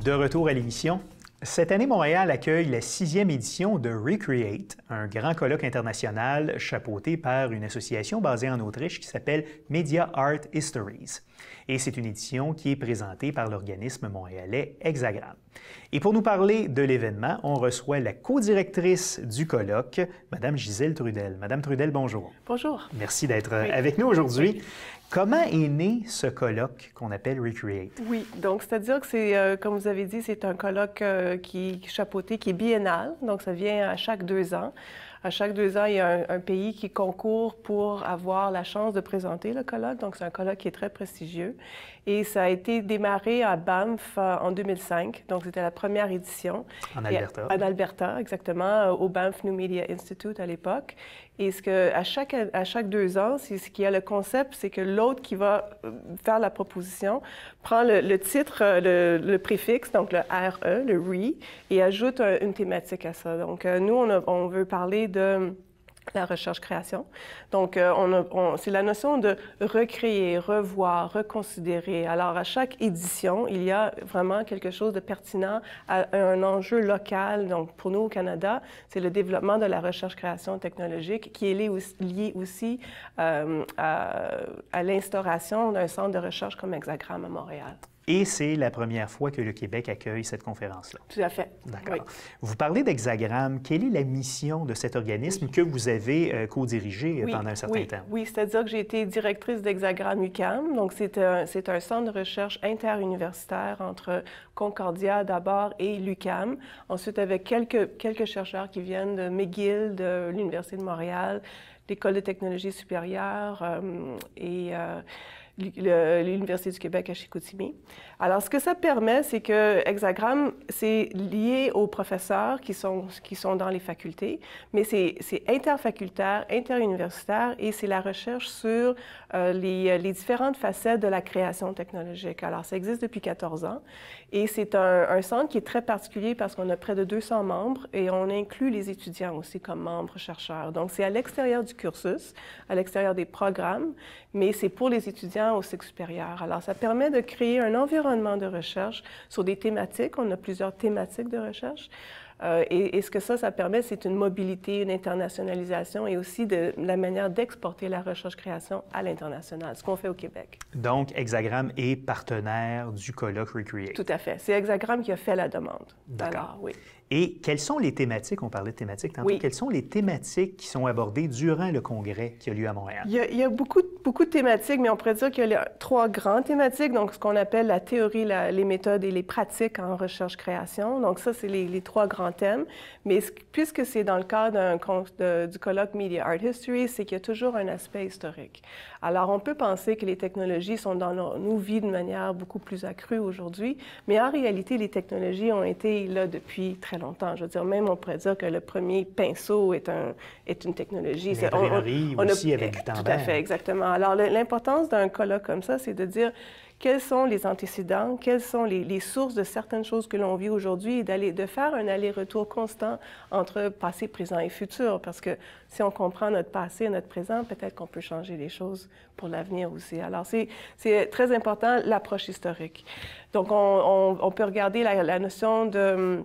De retour à l'émission. Cette année, Montréal accueille la 6e édition de Recreate, un grand colloque international chapeauté par une association basée en Autriche qui s'appelle Media Art Histories. Et c'est une édition qui est présentée par l'organisme montréalais Hexagram. Et pour nous parler de l'événement, on reçoit la co-directrice du colloque, Mme Gisèle Trudel. Madame Trudel, bonjour. Bonjour. Merci d'être avec nous aujourd'hui. Oui. Comment est né ce colloque qu'on appelle Recreate? Oui, donc c'est-à-dire que c'est, comme vous avez dit, c'est un colloque qui est chapeauté, qui est biennal, donc ça vient à chaque 2 ans. À chaque 2 ans, il y a un pays qui concourt pour avoir la chance de présenter le colloque, donc c'est un colloque qui est très prestigieux. Et ça a été démarré à Banff en 2005, donc c'était la première édition. En Alberta. En Alberta, exactement, au Banff New Media Institute à l'époque. Et à chaque 2 ans, ce qu'il y a le concept, c'est que l'autre qui va faire la proposition prend le titre, le préfixe, donc le RE, le RE, et ajoute une thématique à ça. Donc, nous, on veut parler de la recherche-création. Donc, c'est la notion de recréer, revoir, reconsidérer. Alors, à chaque édition, il y a vraiment quelque chose de pertinent à un enjeu local. Donc, pour nous, au Canada, c'est le développement de la recherche-création technologique qui est lié aussi à l'instauration d'un centre de recherche comme Hexagram à Montréal. Et c'est la première fois que le Québec accueille cette conférence-là. Tout à fait. D'accord. Oui. Vous parlez d'Hexagram. Quelle est la mission de cet organisme que vous avez co-dirigé pendant un certain temps? Oui, c'est-à-dire que j'ai été directrice d'Hexagram UQAM. Donc, c'est un centre de recherche interuniversitaire entre Concordia d'abord et l'UQAM. Ensuite, avec quelques chercheurs qui viennent de McGill, de l'Université de Montréal, l'École de technologie supérieure et l'Université du Québec à Chicoutimi. Alors, ce que ça permet, c'est que Hexagram, c'est lié aux professeurs qui sont dans les facultés, mais c'est interfacultaire, interuniversitaire, et c'est la recherche sur les différentes facettes de la création technologique. Alors, ça existe depuis 14 ans, et c'est un centre qui est très particulier parce qu'on a près de 200 membres, et on inclut les étudiants aussi comme membres chercheurs. Donc, c'est à l'extérieur du cursus, à l'extérieur des programmes, mais c'est pour les étudiants au cycle supérieur. Alors, ça permet de créer un environnement de recherche sur des thématiques. On a plusieurs thématiques de recherche. Et ce que ça permet, c'est une mobilité, une internationalisation et aussi de la manière d'exporter la recherche-création à l'international, ce qu'on fait au Québec. Donc, Hexagram est partenaire du colloque Recreate. Tout à fait. C'est Hexagram qui a fait la demande. D'accord. Alors, oui. Et quelles sont les thématiques, on parlait de thématiques tantôt, quelles sont les thématiques qui sont abordées durant le congrès qui a lieu à Montréal? Il y a beaucoup de thématiques, mais on pourrait dire qu'il y a 3 grandes thématiques, donc ce qu'on appelle la théorie, les méthodes et les pratiques en recherche-création. Donc ça, c'est les 3 grands thèmes. Mais puisque c'est dans le cadre du colloque Media Art History, c'est qu'il y a toujours un aspect historique. Alors, on peut penser que les technologies sont dans nos vies de manière beaucoup plus accrue aujourd'hui, mais en réalité, les technologies ont été là depuis très longtemps. Je veux dire, même on pourrait dire que le premier pinceau est une technologie. L'imprimerie aussi avec Gutenberg. Tout à fait, exactement. Alors, l'importance d'un colloque comme ça, c'est de dire quels sont les antécédents, quelles sont les sources de certaines choses que l'on vit aujourd'hui et de faire un aller-retour constant entre passé, présent et futur. Parce que si on comprend notre passé et notre présent, peut-être qu'on peut changer les choses pour l'avenir aussi. Alors, c'est très important, l'approche historique. Donc, on peut regarder la notion de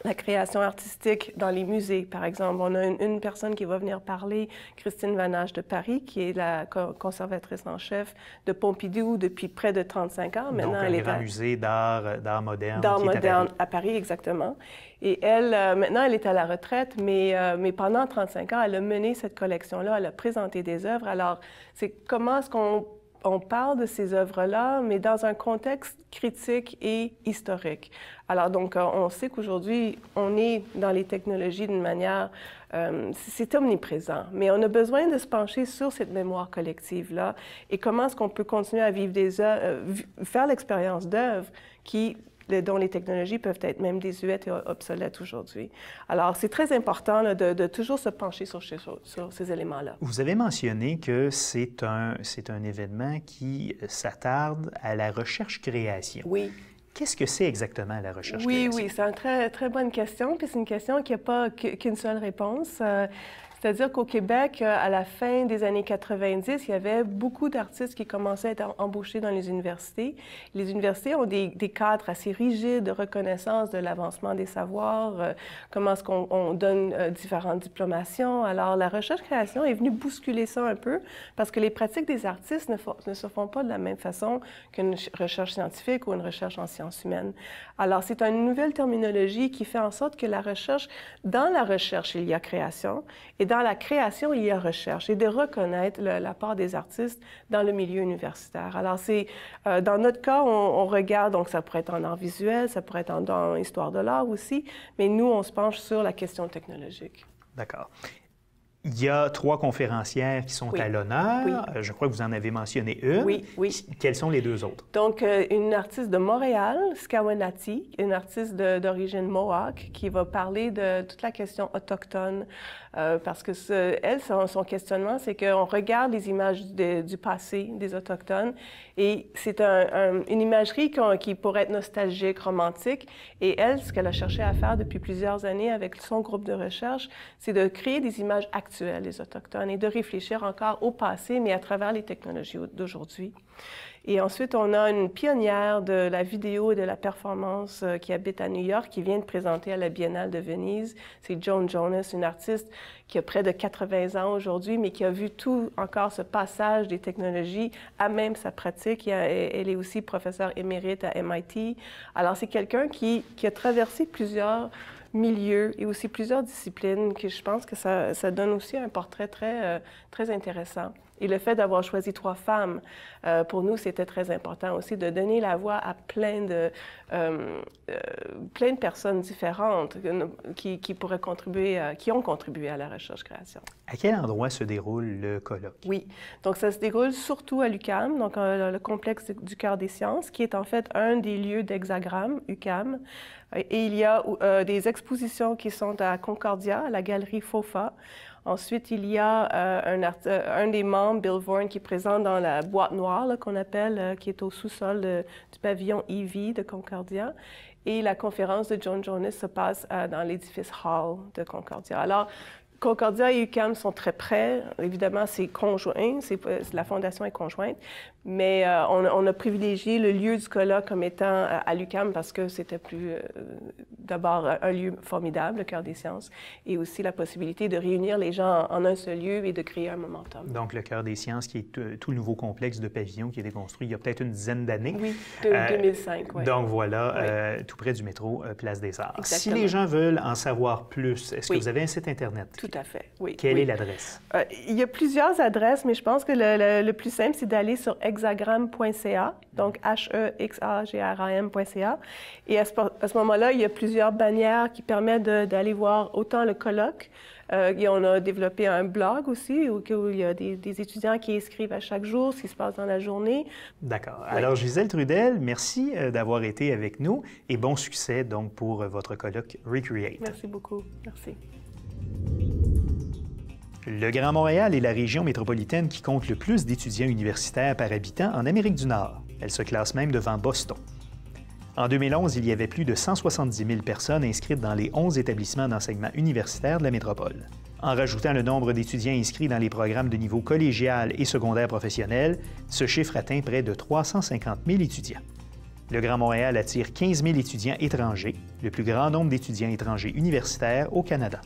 la création artistique dans les musées, par exemple. On a une personne qui va venir parler, Christine Vanache de Paris, qui est la conservatrice en chef de Pompidou depuis près de 35 ans. Maintenant, donc, elle est un musée d'art moderne. D'art moderne à Paris, exactement. Et elle, maintenant, elle est à la retraite, mais pendant 35 ans, elle a mené cette collection-là, elle a présenté des œuvres. Alors, c'est comment est-ce qu'on parle de ces œuvres-là, mais dans un contexte critique et historique. Alors, donc, on sait qu'aujourd'hui, on est dans les technologies d'une manière... c'est omniprésent, mais on a besoin de se pencher sur cette mémoire collective-là et comment est-ce qu'on peut continuer à vivre faire l'expérience d'œuvres dont les technologies peuvent être même désuètes et obsolètes aujourd'hui. Alors, c'est très important là, de toujours se pencher sur ces éléments-là. Vous avez mentionné que c'est un événement qui s'attarde à la recherche-création. Oui. Qu'est-ce que c'est exactement la recherche-création? Oui, c'est une très, très bonne question, puis c'est une question qui n'a pas qu'une seule réponse. C'est-à-dire qu'au Québec, à la fin des années 90, il y avait beaucoup d'artistes qui commençaient à être embauchés dans les universités. Les universités ont des cadres assez rigides de reconnaissance de l'avancement des savoirs, comment est-ce qu'on donne différentes diplomations. Alors, la recherche-création est venue bousculer ça un peu parce que les pratiques des artistes ne se font pas de la même façon qu'une recherche scientifique ou une recherche en sciences humaines. Alors, c'est une nouvelle terminologie qui fait en sorte que dans la recherche, il y a création, et dans la création, il y a recherche, et de reconnaître la part des artistes dans le milieu universitaire. Alors, dans notre cas, on regarde, donc ça pourrait être en art visuel, ça pourrait être dans histoire de l'art aussi, mais nous, on se penche sur la question technologique. D'accord. Il y a 3 conférencières qui sont à l'honneur. Oui. Je crois que vous en avez mentionné une. Oui, oui. Quelles sont les 2 autres? Donc, une artiste de Montréal, Skawenati, une artiste d'origine Mohawk, qui va parler de toute la question autochtone, parce que elle, son questionnement, c'est qu'on regarde les images du passé des Autochtones, et c'est une imagerie qui pourrait être nostalgique, romantique, et elle, ce qu'elle a cherché à faire depuis plusieurs années avec son groupe de recherche, c'est de créer des images actuelles des Autochtones et de réfléchir encore au passé, mais à travers les technologies d'aujourd'hui. Et ensuite, on a une pionnière de la vidéo et de la performance qui habite à New York, qui vient de présenter à la Biennale de Venise. C'est Joan Jonas, une artiste qui a près de 80 ans aujourd'hui, mais qui a vu tout encore ce passage des technologies à même sa pratique. Elle est aussi professeure émérite à MIT. Alors, c'est quelqu'un qui a traversé plusieurs milieux et aussi plusieurs disciplines, que je pense que ça donne aussi un portrait très intéressant. Et le fait d'avoir choisi 3 femmes, pour nous, c'était très important aussi de donner la voix à plein de personnes différentes qui pourraient contribuer, qui ont contribué à la recherche-création. À quel endroit se déroule le colloque? Oui, donc ça se déroule surtout à l'UQAM, donc le complexe du Cœur des sciences, qui est en fait un des lieux d'Hexagramme, UQAM. Et il y a des expositions qui sont à Concordia, à la galerie FOFA. Ensuite, il y a un des membres, Bill Vaughan, qui est présent dans la boîte noire, qu'on appelle, qui est au sous-sol du pavillon EV de Concordia. Et la conférence de Joan Jonas se passe dans l'édifice Hall de Concordia. Alors, Concordia et UQAM sont très près. Évidemment, c'est conjoint, la fondation est conjointe, mais on a privilégié le lieu du colloque comme étant à l'UQAM parce que c'était d'abord un lieu formidable, le Cœur des sciences, et aussi la possibilité de réunir les gens en un seul lieu et de créer un momentum. Donc, le Cœur des sciences, qui est tout le nouveau complexe de pavillons qui a été construit il y a peut-être une dizaine d'années. Oui, 2005, oui. Donc, voilà, oui. Tout près du métro Place des Arts. Exactement. Si les gens veulent en savoir plus, est-ce que vous avez un site Internet? Tout à fait, oui. Quelle est l'adresse? Il y a plusieurs adresses, mais je pense que le plus simple, c'est d'aller sur hexagramme.ca, donc hexagram.ca. Et à ce moment-là, il y a plusieurs bannières qui permettent d'aller voir autant le colloque. Et on a développé un blog aussi où il y a des étudiants qui écrivent à chaque jour ce qui se passe dans la journée. D'accord. Oui. Alors, Gisèle Trudel, merci d'avoir été avec nous et bon succès donc pour votre colloque Recreate. Merci beaucoup. Merci. Le Grand Montréal est la région métropolitaine qui compte le plus d'étudiants universitaires par habitant en Amérique du Nord. Elle se classe même devant Boston. En 2011, il y avait plus de 170 000 personnes inscrites dans les 11 établissements d'enseignement universitaire de la métropole. En rajoutant le nombre d'étudiants inscrits dans les programmes de niveau collégial et secondaire professionnel, ce chiffre atteint près de 350 000 étudiants. Le Grand Montréal attire 15 000 étudiants étrangers, le plus grand nombre d'étudiants étrangers universitaires au Canada.